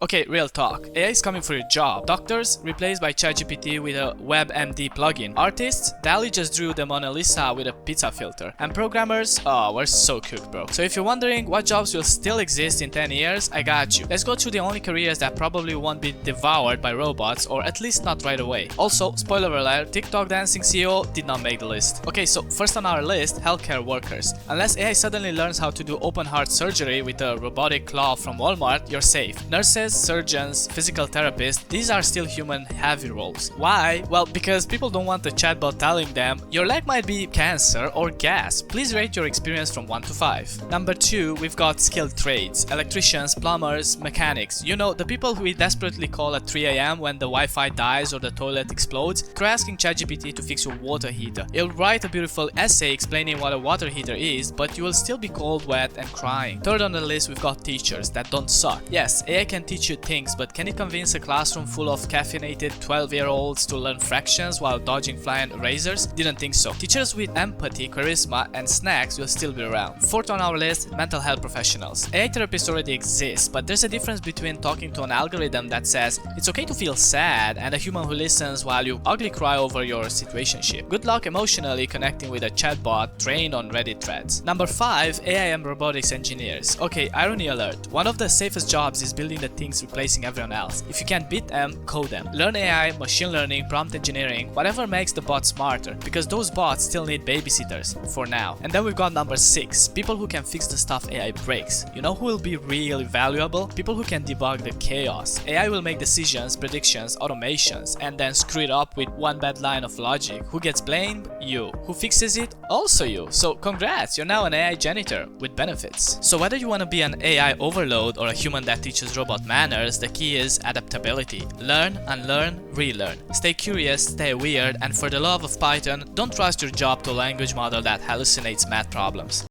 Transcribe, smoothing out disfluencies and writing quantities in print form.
Okay, real talk. AI is coming for your job. Doctors replaced by ChatGPT with a WebMD plugin. Artists, Dali just drew the Mona Lisa with a pizza filter. And programmers, oh, we're so cooked, bro. So if you're wondering what jobs will still exist in 10 years, I got you. Let's go through the only careers that probably won't be devoured by robots, or at least not right away. Also, spoiler alert, TikTok dancing CEO did not make the list. Okay, so first on our list, healthcare workers. Unless AI suddenly learns how to do open heart surgery with a robotic claw from Walmart, you're safe. Nurses, surgeons, physical therapists, these are still human heavy roles. Why? Well, because people don't want the chatbot telling them your leg might be cancer or gas. Please rate your experience from 1 to 5. Number 2, we've got skilled trades. Electricians, plumbers, mechanics. You know, the people who we desperately call at 3 AM when the Wi-Fi dies or the toilet explodes. Try asking ChatGPT to fix your water heater. It'll write a beautiful essay explaining what a water heater is, but you will still be cold, wet and crying. Third on the list, we've got teachers that don't suck. Yes, AI can teach you things, but can it convince a classroom full of caffeinated 12-year-olds to learn fractions while dodging flying razors? Didn't think so. Teachers with empathy, charisma and snacks will still be around. Fourth on our list, mental health professionals. AI therapists already exist, but there's a difference between talking to an algorithm that says it's okay to feel sad and a human who listens while you ugly cry over your situationship. Good luck emotionally connecting with a chatbot trained on Reddit threads. Number 5, AI and robotics engineers. Okay, irony alert. One of the safest jobs is building the things replacing everyone else. If you can't beat them, code them. Learn AI, machine learning, prompt engineering, whatever makes the bot smarter, because those bots still need babysitters for now. And then we've got number 6, people who can fix the stuff AI breaks. You know who will be really valuable? People who can debug the chaos. AI will make decisions, predictions, automations, and then screw it up with one bad line of logic. Who gets blamed? You. Who fixes it? Also you. So congrats, you're now an AI janitor with benefits. So whether you want to be an AI overload or a human that teaches robot manners, the key is adaptability. Learn, unlearn, relearn. Stay curious, stay weird, and for the love of Python, don't trust your job to a language model that hallucinates math problems.